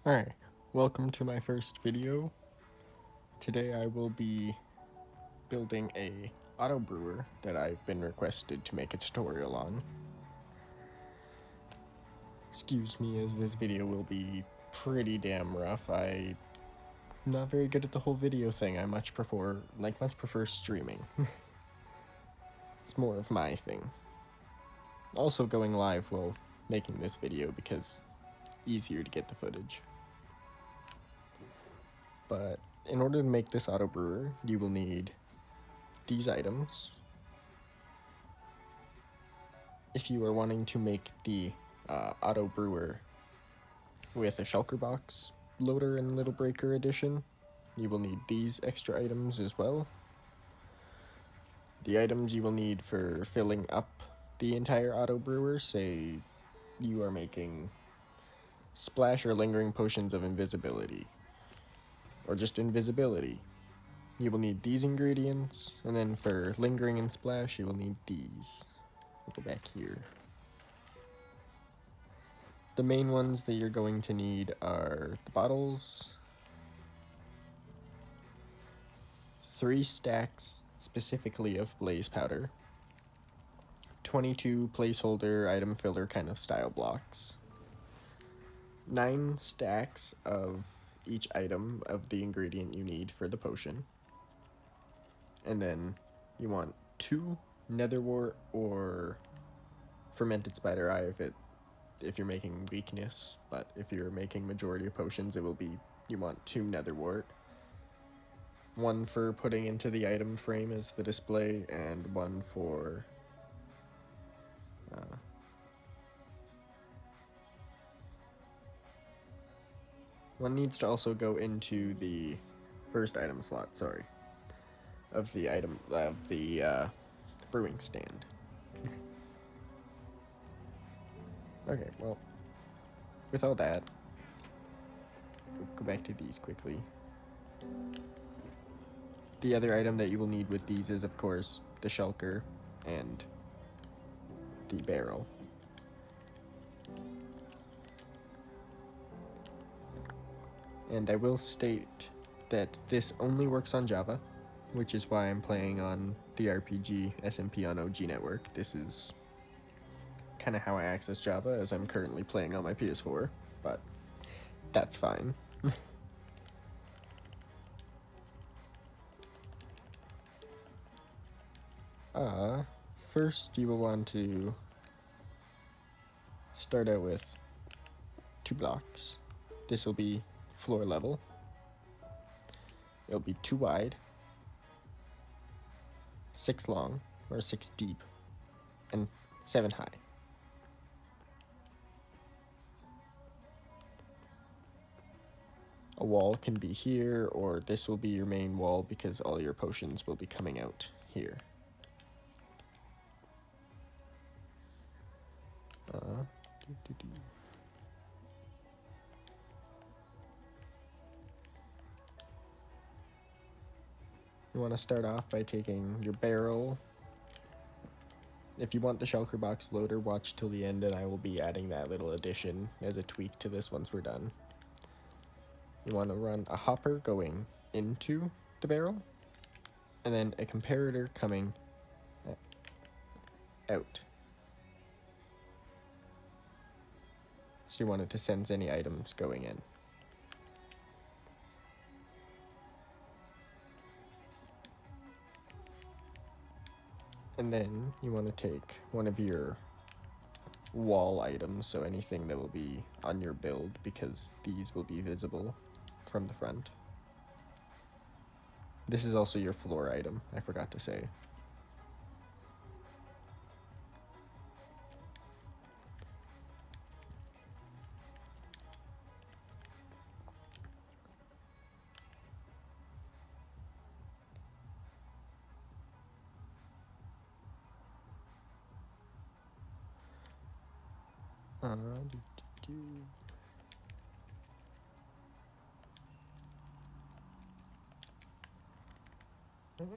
Alright, welcome to my first video. Today I will be building a auto brewer that I've been requested to make a tutorial on. Excuse me as this video will be pretty damn rough. I'm not very good at the whole video thing. I much prefer streaming. It's more of my thing. Also going live while making this video because easier to get the footage. But in order to make this auto brewer, you will need these items. If you are wanting to make the auto brewer with a shulker box loader and little breaker edition, you will need these extra items as well. The items you will need for filling up the entire auto brewer, say you are making splash or lingering potions of invisibility, or just invisibility, you will need these ingredients, and then for lingering and splash, you will need these. We'll go back here. The main ones that you're going to need are the bottles, 3 stacks specifically of blaze powder, 22 placeholder item filler kind of style blocks, 9 stacks of each item of the ingredient you need for the potion, and then you want 2 netherwort or fermented spider eye if you're making weakness, but if you're making majority of potions, it will be, you want 2 netherwort. 1 for putting into the item frame as the display, and 1 for one needs to also go into the first item slot, of the brewing stand. Okay, well, with all that, we'll go back to these quickly. The other item that you will need with these is, of course, the shulker and the barrel. And I will state that this only works on Java, which is why I'm playing on the RPG SMP on OG Network. This is kind of how I access Java, as I'm currently playing on my PS4, but that's fine. First you will want to start out with 2 blocks. This will be floor level. It'll be 2 wide, 6 long, or 6 deep, and 7 high. A wall can be here, or this will be your main wall because all your potions will be coming out here. You want to start off by taking your barrel. If you want the shulker box loader, watch till the end and I will be adding that little addition as a tweak to this once we're done. You want to run a hopper going into the barrel, and then a comparator coming out. So you want it to sense any items going in. And then you want to take one of your wall items, so anything that will be on your build, because these will be visible from the front. This is also your floor item, I forgot to say.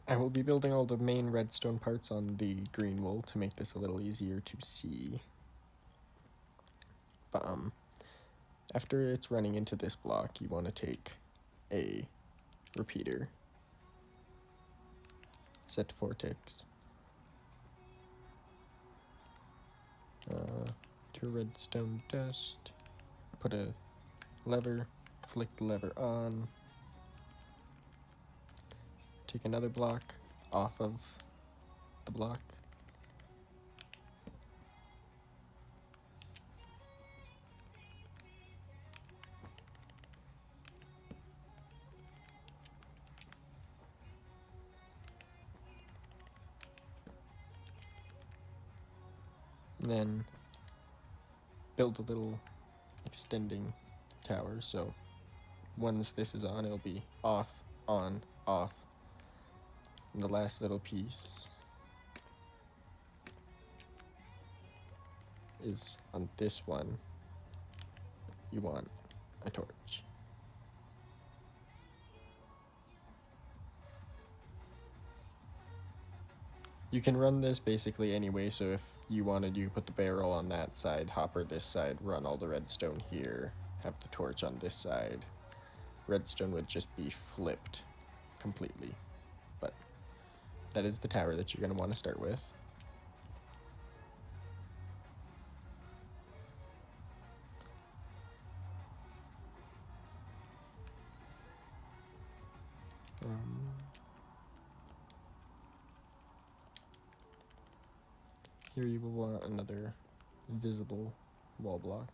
I will be building all the main redstone parts on the green wool to make this a little easier to see. But After it's running into this block, you want to take a repeater, set to 4 ticks, to redstone dust, put a lever, flick the lever on, take another block off of the block, and then build a little extending tower. So once this is on, it'll be off, on, off. And the last little piece is on this one. You want a torch. You can run this basically anyway, so if you wanted, you put the barrel on that side, hopper this side, run all the redstone here, have the torch on this side. Redstone would just be flipped completely. But that is the tower that you're going to want to start with. Here you will want another visible wall block.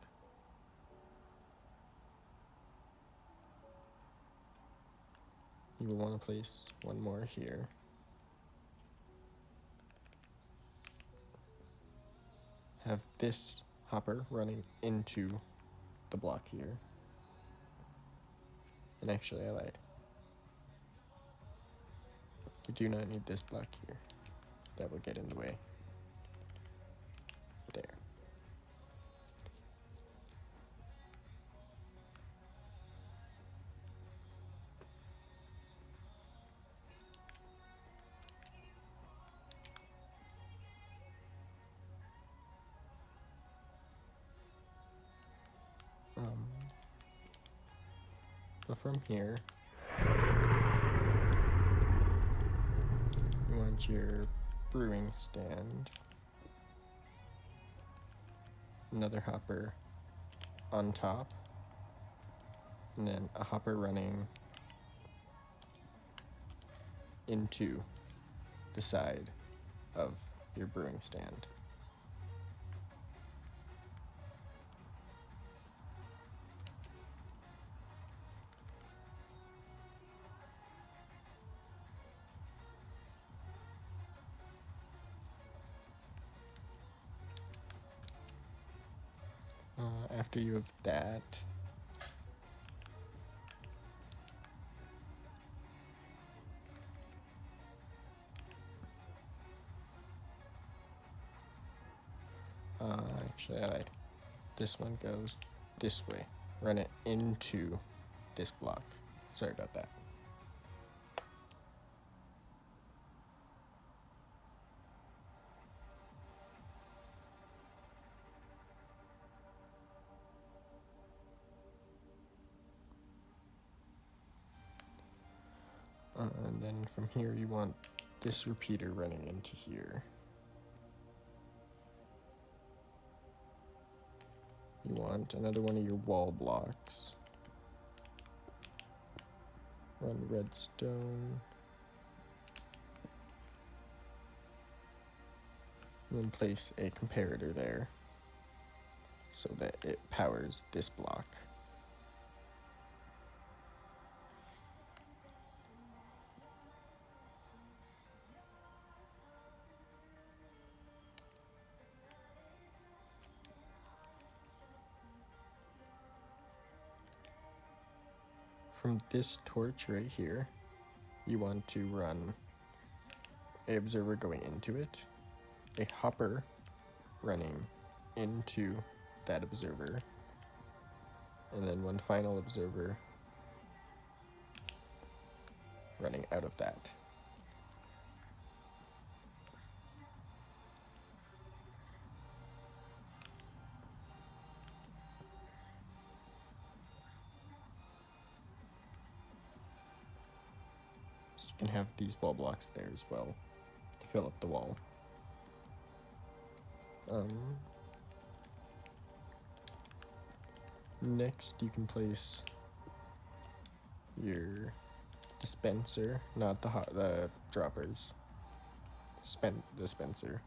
You will want to place one more here. Have this hopper running into the block here. And actually I lied. We do not need this block here. That will get in the way. There. So from here, you want your brewing stand, another hopper on top, and then a hopper running into the side of your brewing stand. After you have that, actually I lied. This one goes this way. Run it into this block. Sorry about that. And then from here you want this repeater running into here. You want another one of your wall blocks. Run redstone. And then place a comparator there so that it powers this block. From this torch right here, you want to run an observer going into it, a hopper running into that observer, and then one final observer running out of that. So you can have these wall blocks there as well to fill up the wall. Next, you can place your dispenser, not the droppers. Dispenser.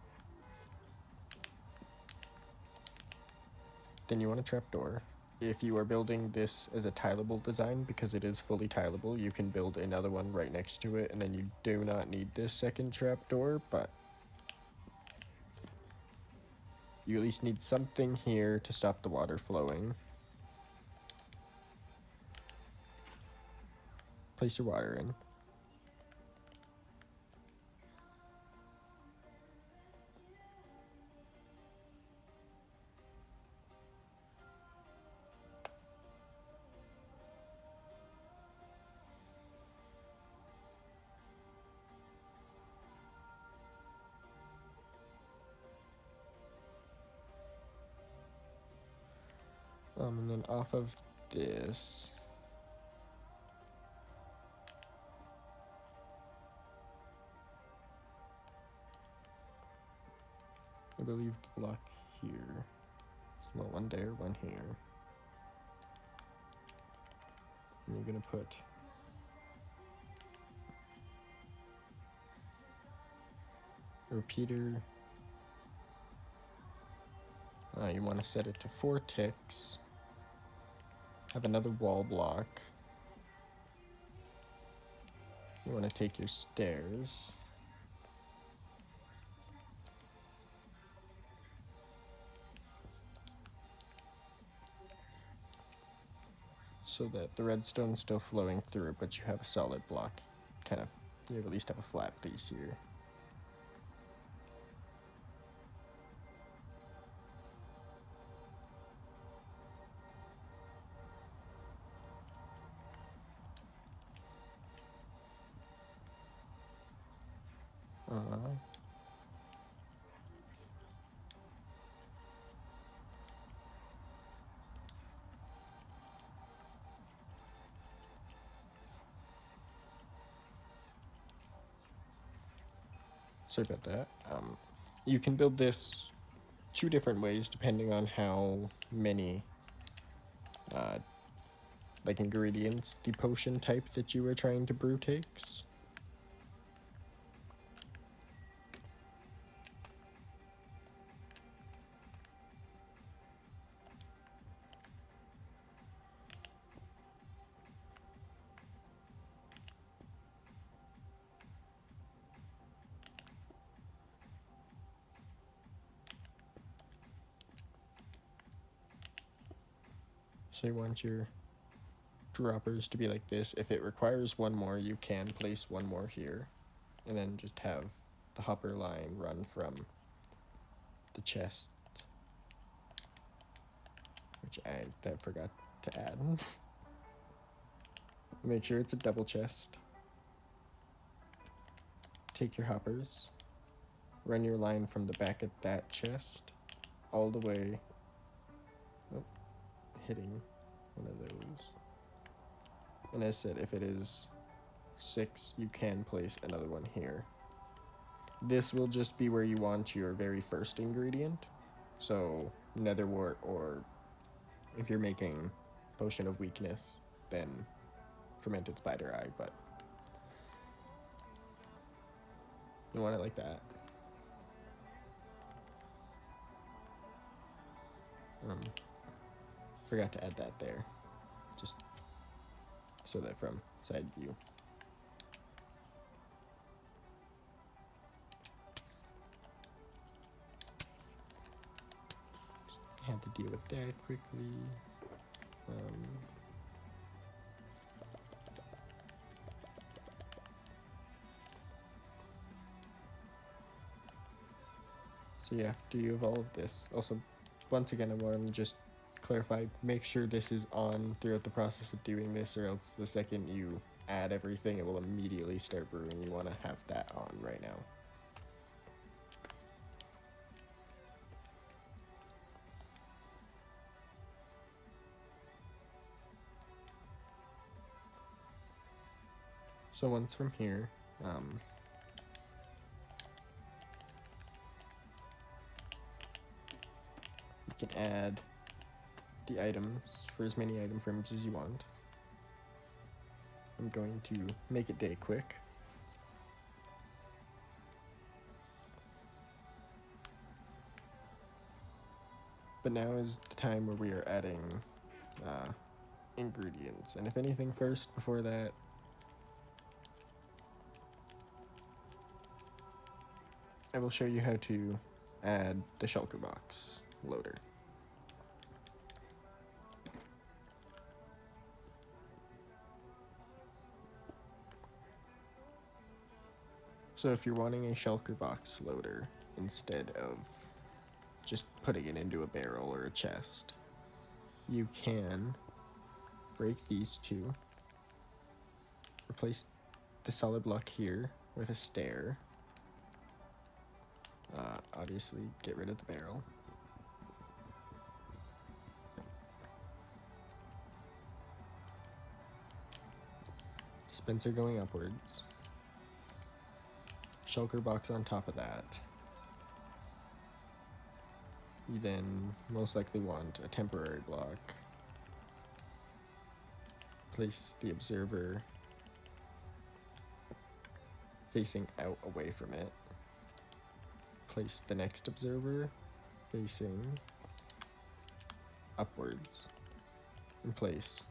Then you want a trapdoor. If you are building this as a tileable design, because it is fully tileable, you can build another one right next to it, and then you do not need this second trapdoor, but you at least need something here to stop the water flowing. Place your water in. And then off of this, I believe the block here. So one there, one here. And you're gonna put a repeater. You want to set it to 4 ticks. Have another wall block. You want to take your stairs. So that the redstone's still flowing through, but you have a solid block. You at least have a flat piece here. Sorry about that. You can build this 2 different ways depending on how many like ingredients the potion type that you were trying to brew takes. So you want your droppers to be like this. If it requires one more, you can place one more here, and then just have the hopper line run from the chest, which I forgot to add. Make sure it's a double chest. Take your hoppers, run your line from the back of that chest all the way, hitting one of those. And as I said, if it is 6, you can place another one here. This will just be where you want your very first ingredient. So netherwort, or if you're making potion of weakness, then fermented spider eye, but you want it like that. Forgot to add that there, just so that from side view. Just had to deal with that quickly. So yeah, after you have all of this, also, once again, I want to just clarify, make sure this is on throughout the process of doing this, or else the second you add everything, it will immediately start brewing. You want to have that on right now. So once from here, you can add the items for as many item frames as you want. I'm going to make it day quick. But now is the time where we are adding ingredients. And if anything first, before that, I will show you how to add the shulker box loader. So if you're wanting a shulker box loader instead of just putting it into a barrel or a chest, you can break these two, replace the solid block here with a stair, obviously get rid of the barrel, dispenser going upwards, shulker box on top of that. You then most likely want a temporary block. Place the observer facing out away from it. Place the next observer facing upwards in place.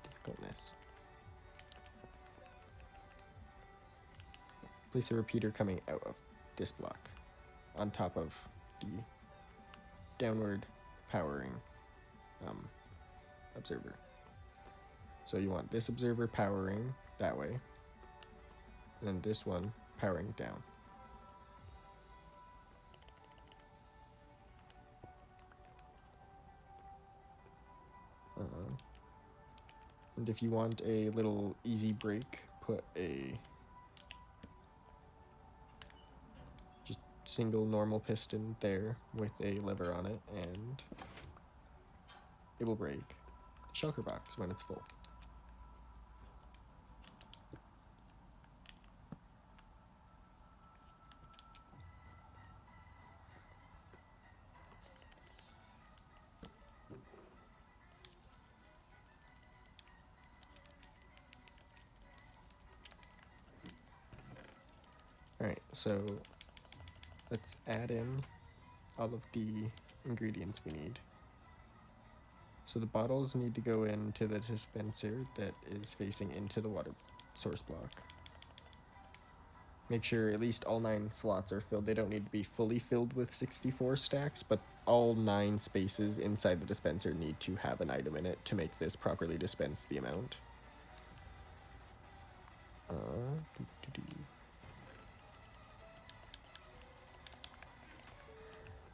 Difficultness. Place a repeater coming out of this block on top of the downward powering observer. So you want this observer powering that way, and then this one powering down. And if you want a little easy break, put a just single normal piston there with a lever on it, and it will break the shulker box when it's full. Alright, so let's add in all of the ingredients we need. So the bottles need to go into the dispenser that is facing into the water source block. Make sure at least all 9 slots are filled. They don't need to be fully filled with 64 stacks, but all 9 spaces inside the dispenser need to have an item in it to make this properly dispense the amount.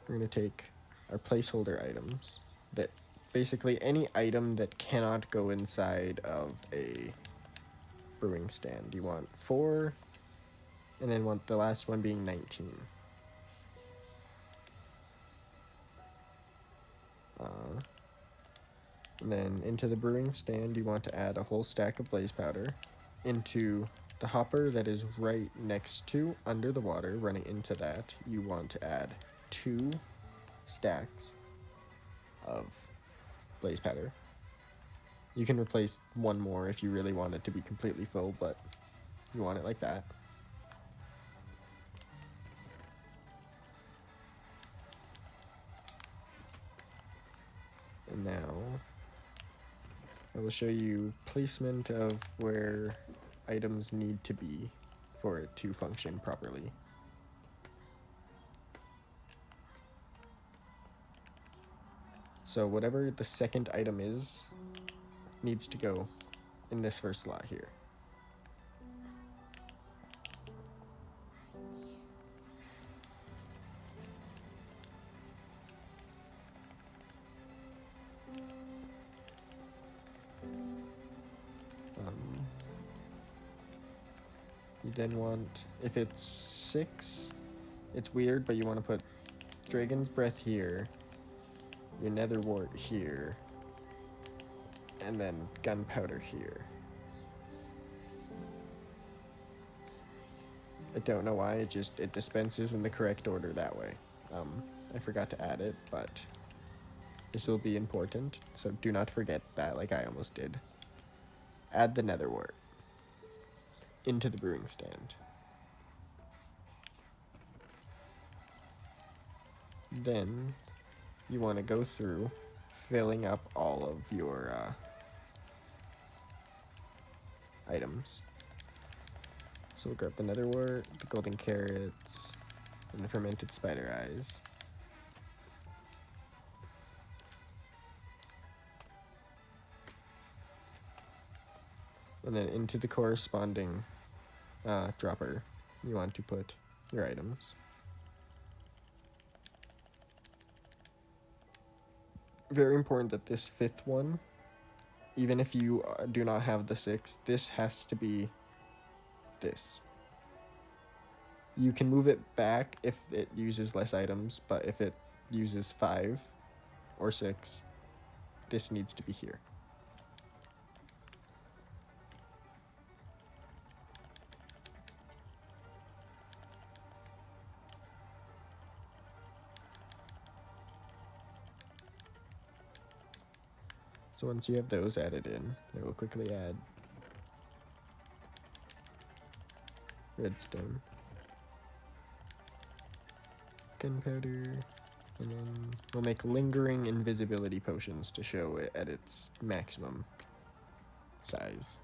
We're going to take our placeholder items, that basically any item that cannot go inside of a brewing stand. You want 4, and then want the last one being 19. And then into the brewing stand, you want to add a whole stack of blaze powder. Into the hopper that is right next to, under the water, running into that, you want to add 2 stacks of blaze powder. You can replace 1 more if you really want it to be completely full, but you want it like that. And now I will show you placement of where items need to be for it to function properly. So whatever the second item is, needs to go in this first slot here. You then want, if it's 6, it's weird, but you want to put Dragon's Breath here, your Nether Wart here, and then gunpowder here. I don't know why, it dispenses in the correct order that way. I forgot to add it, but this will be important, so do not forget that like I almost did. Add the nether wart into the brewing stand. Then you want to go through filling up all of your items. So we'll grab the nether wart, the golden carrots, and the fermented spider eyes. And then into the corresponding dropper, you want to put your items. Very important that this fifth one, even if you do not have the sixth, this has to be this. You can move it back if it uses less items, but if it uses 5 or 6, this needs to be here. So once you have those added in, I will quickly add redstone, gunpowder, and then we'll make lingering invisibility potions to show it at its maximum size.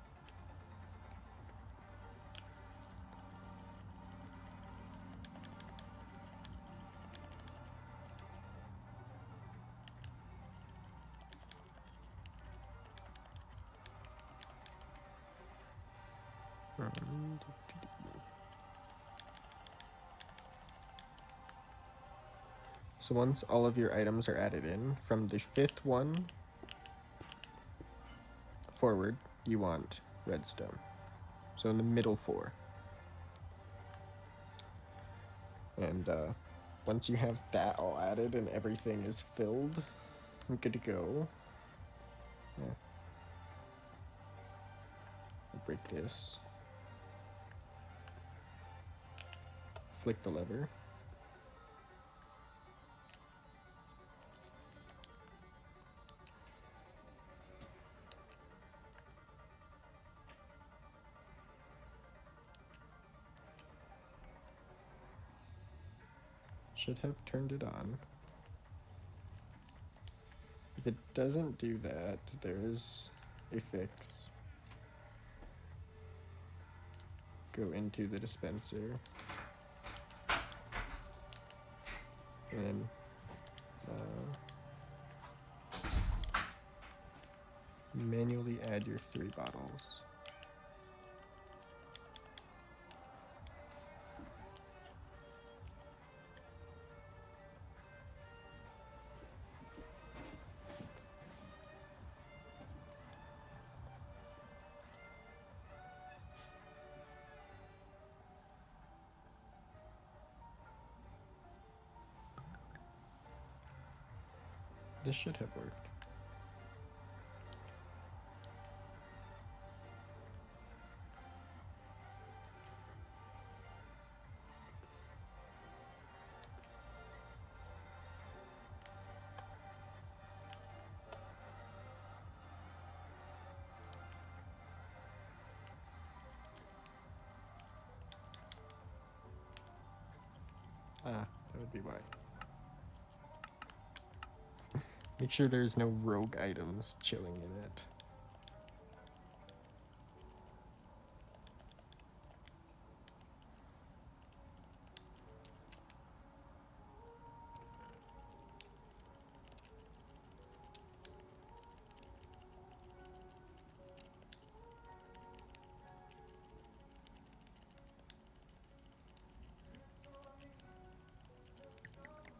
So once all of your items are added in, from the 5th one forward, you want redstone. So in the middle 4. And once you have that all added and everything is filled, I'm good to go. Yeah. I'll break this. Flick the lever. Should have turned it on. If it doesn't do that, there is a fix. Go into the dispenser. And then manually add your 3 bottles. This should have worked. Ah, that would be why. Make sure there's no rogue items chilling in it.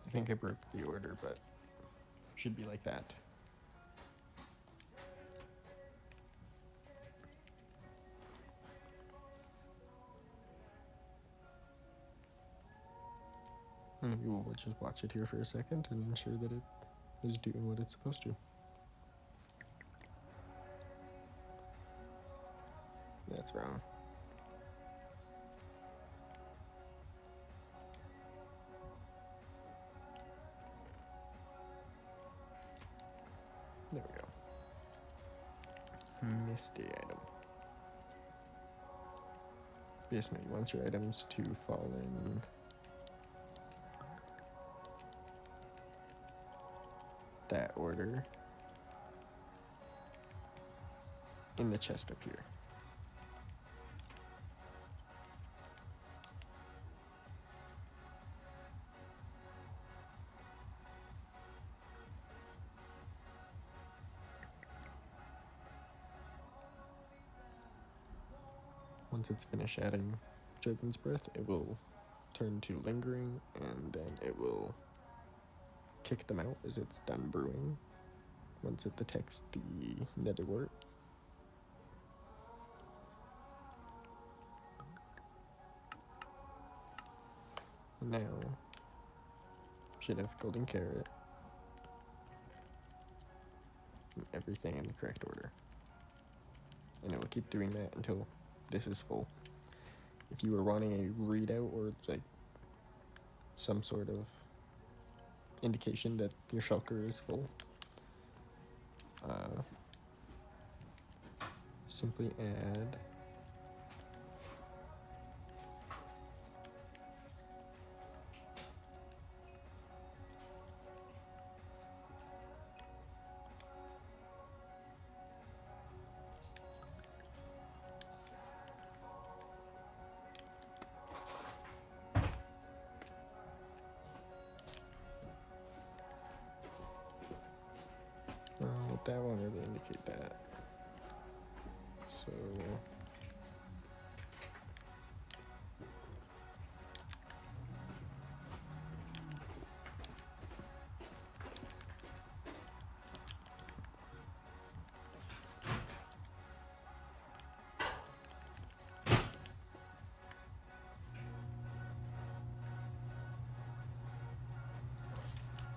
I think I broke the order, but should be like that. Maybe we'll just watch it here for a second and ensure that it is doing what it's supposed to. That's wrong. There we go. Misty item. Basically, you want your items to fall in that order in the chest up here. Once it's finished adding Dragon's Breath, it will turn to Lingering, and then it will kick them out as it's done brewing. Once it detects the nether wart. Now, should have golden carrot. And everything in the correct order. And it will keep doing that until this is full. If you were wanting a readout or like some sort of indication that your shulker is full, simply add that won't really indicate that. So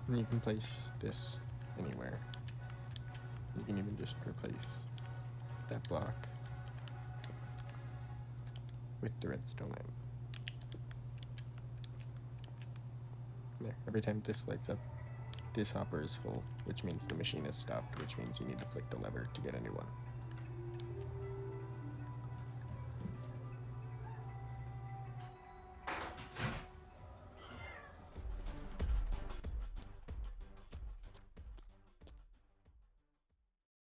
and you can place this anywhere. You can even just replace that block with the redstone lamp. There, every time this lights up, this hopper is full, which means the machine has stopped, which means you need to flick the lever to get a new one.